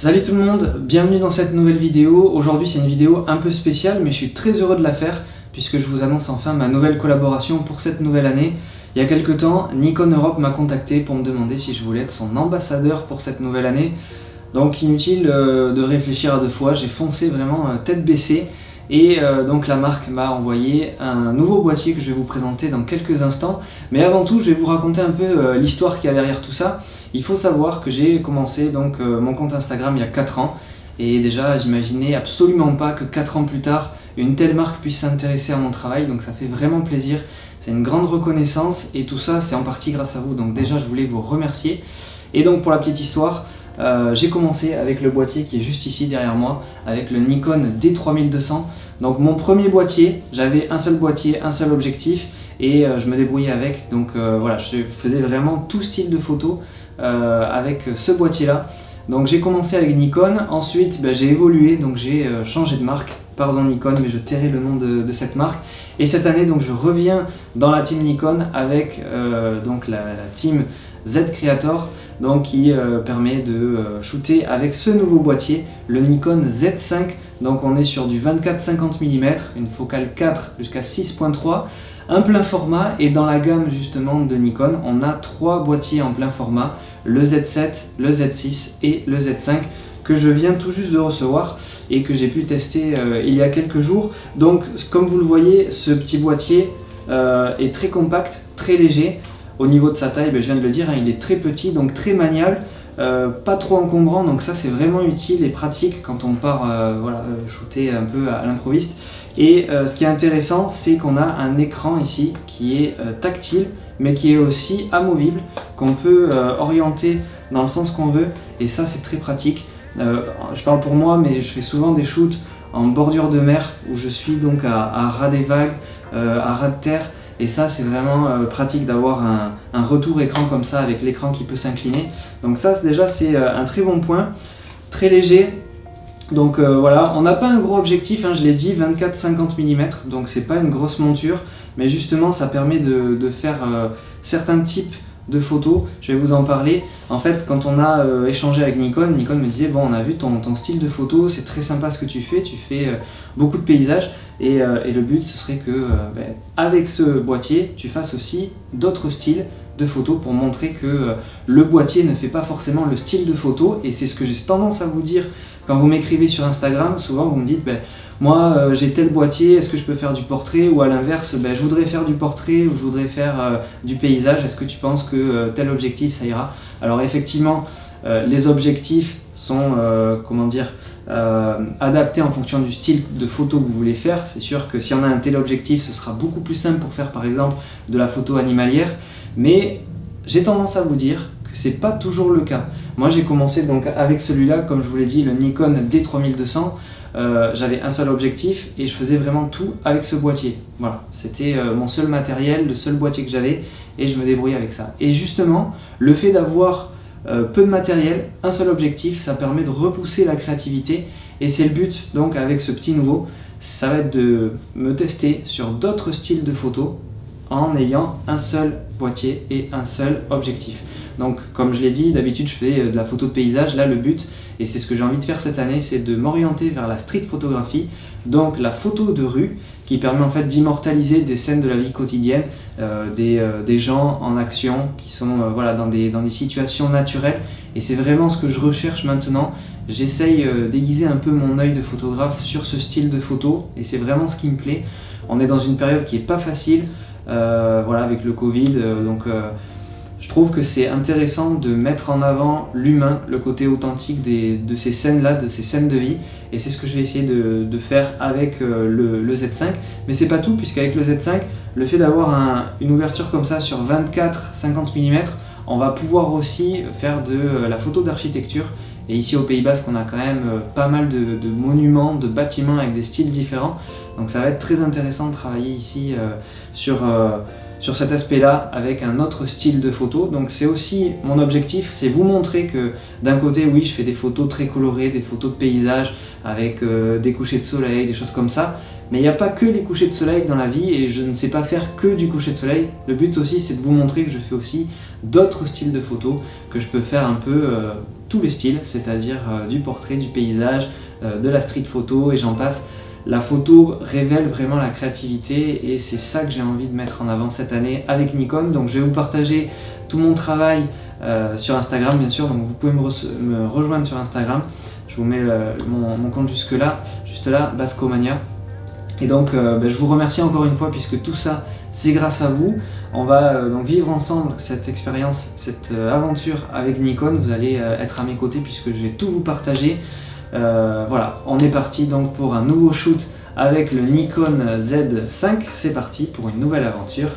Salut tout le monde, bienvenue dans cette nouvelle vidéo. Aujourd'hui c'est une vidéo un peu spéciale mais je suis très heureux de la faire puisque je vous annonce enfin ma nouvelle collaboration pour cette nouvelle année. Il y a quelques temps, Nikon Europe m'a contacté pour me demander si je voulais être son ambassadeur pour cette nouvelle année. Donc inutile de réfléchir à deux fois, j'ai foncé vraiment tête baissée. Et donc la marque m'a envoyé un nouveau boîtier que je vais vous présenter dans quelques instants. Mais avant tout, je vais vous raconter un peu l'histoire qu'il y a derrière tout ça. Il faut savoir que j'ai commencé donc mon compte Instagram il y a 4 ans. Et déjà, j'imaginais absolument pas que 4 ans plus tard, une telle marque puisse s'intéresser à mon travail. Donc ça fait vraiment plaisir. C'est une grande reconnaissance et tout ça, c'est en partie grâce à vous. Donc déjà, je voulais vous remercier. Et donc pour la petite histoire, j'ai commencé avec le boîtier qui est juste ici derrière moi, avec le Nikon D3200. Donc mon premier boîtier, j'avais un seul boîtier, un seul objectif et je me débrouillais avec. Donc voilà, je faisais vraiment tout style de photo avec ce boîtier là. Donc j'ai commencé avec Nikon, ensuite j'ai évolué, donc j'ai changé de marque. Pardon Nikon, mais je tairai le nom de cette marque. Et cette année, donc je reviens dans la team Nikon avec donc la team Z Creator, donc qui permet de shooter avec ce nouveau boîtier, le Nikon Z5. Donc on est sur du 24-50 mm, une focale 4 jusqu'à 6.3, un plein format. Et dans la gamme justement de Nikon, on a 3 boîtiers en plein format, le Z7, le Z6 et le Z5, que je viens tout juste de recevoir et que j'ai pu tester il y a quelques jours. Donc comme vous le voyez, ce petit boîtier est très compact, très léger. Au niveau de sa taille, je viens de le dire, il est très petit, donc très maniable, pas trop encombrant, donc ça c'est vraiment utile et pratique quand on part shooter un peu à l'improviste. Et ce qui est intéressant, c'est qu'on a un écran ici qui est tactile, mais qui est aussi amovible, qu'on peut orienter dans le sens qu'on veut, et ça c'est très pratique. Je parle pour moi, mais je fais souvent des shoots en bordure de mer, où je suis donc à ras des vagues, à ras de terre. Et ça c'est vraiment pratique d'avoir un retour écran comme ça avec l'écran qui peut s'incliner. Donc ça déjà c'est un très bon point, très léger. Donc voilà, on n'a pas un gros objectif, je l'ai dit, 24-50 mm, donc c'est pas une grosse monture, mais justement ça permet de faire certains types de photos. Je vais vous en parler. En fait, quand on a échangé avec Nikon, Nikon me disait bon, on a vu ton style de photo, c'est très sympa ce que tu fais beaucoup de paysages et le but ce serait que avec ce boîtier tu fasses aussi d'autres styles de photos pour montrer que le boîtier ne fait pas forcément le style de photo. Et c'est ce que j'ai tendance à vous dire quand vous m'écrivez sur Instagram. Souvent vous me dites moi j'ai tel boîtier, est-ce que je peux faire du portrait, ou à l'inverse je voudrais faire du portrait ou je voudrais faire du paysage, est-ce que tu penses que tel objectif ça ira? Alors effectivement les objectifs sont adaptés en fonction du style de photo que vous voulez faire. C'est sûr que si on a un téléobjectif, ce sera beaucoup plus simple pour faire par exemple de la photo animalière, mais j'ai tendance à vous dire que c'est pas toujours le cas. Moi j'ai commencé donc avec celui-là, comme je vous l'ai dit, le Nikon D3200. J'avais un seul objectif et je faisais vraiment tout avec ce boîtier. Voilà, c'était mon seul matériel, le seul boîtier que j'avais, et je me débrouillais avec ça. Et justement, le fait d'avoir peu de matériel, un seul objectif, ça permet de repousser la créativité. Et c'est le but donc avec ce petit nouveau, ça va être de me tester sur d'autres styles de photos en ayant un seul boîtier et un seul objectif. Donc comme je l'ai dit, d'habitude je fais de la photo de paysage. Là le but, et c'est ce que j'ai envie de faire cette année, c'est de m'orienter vers la street photographie, donc la photo de rue, qui permet en fait d'immortaliser des scènes de la vie quotidienne, des gens en action qui sont dans des situations naturelles. Et c'est vraiment ce que je recherche maintenant. J'essaye d'aiguiser un peu mon œil de photographe sur ce style de photo et c'est vraiment ce qui me plaît. On est dans une période qui n'est pas facile, avec le Covid, je trouve que c'est intéressant de mettre en avant l'humain, le côté authentique de ces scènes-là, de ces scènes de vie. Et c'est ce que je vais essayer de faire avec le Z5. Mais c'est pas tout, puisqu'avec le Z5, le fait d'avoir une ouverture comme ça sur 24-50 mm, on va pouvoir aussi faire de la photo d'architecture. Et ici au Pays Basque, on a quand même pas mal de monuments, de bâtiments avec des styles différents. Donc ça va être très intéressant de travailler ici sur cet aspect-là avec un autre style de photo. Donc c'est aussi mon objectif, c'est vous montrer que d'un côté, oui, je fais des photos très colorées, des photos de paysage avec des couchers de soleil, des choses comme ça. Mais il n'y a pas que les couchers de soleil dans la vie et je ne sais pas faire que du coucher de soleil. Le but aussi, c'est de vous montrer que je fais aussi d'autres styles de photos, que je peux faire un peu tous les styles, c'est-à-dire du portrait, du paysage, de la street photo et j'en passe. La photo révèle vraiment la créativité et c'est ça que j'ai envie de mettre en avant cette année avec Nikon. Donc je vais vous partager tout mon travail sur Instagram bien sûr, donc vous pouvez me rejoindre sur Instagram. Je vous mets mon compte juste là, Bascomania. Et donc je vous remercie encore une fois puisque tout ça c'est grâce à vous. On va donc vivre ensemble cette expérience, cette aventure avec Nikon. Vous allez être à mes côtés puisque je vais tout vous partager. Voilà, on est parti donc pour un nouveau shoot avec le Nikon Z5. C'est parti pour une nouvelle aventure.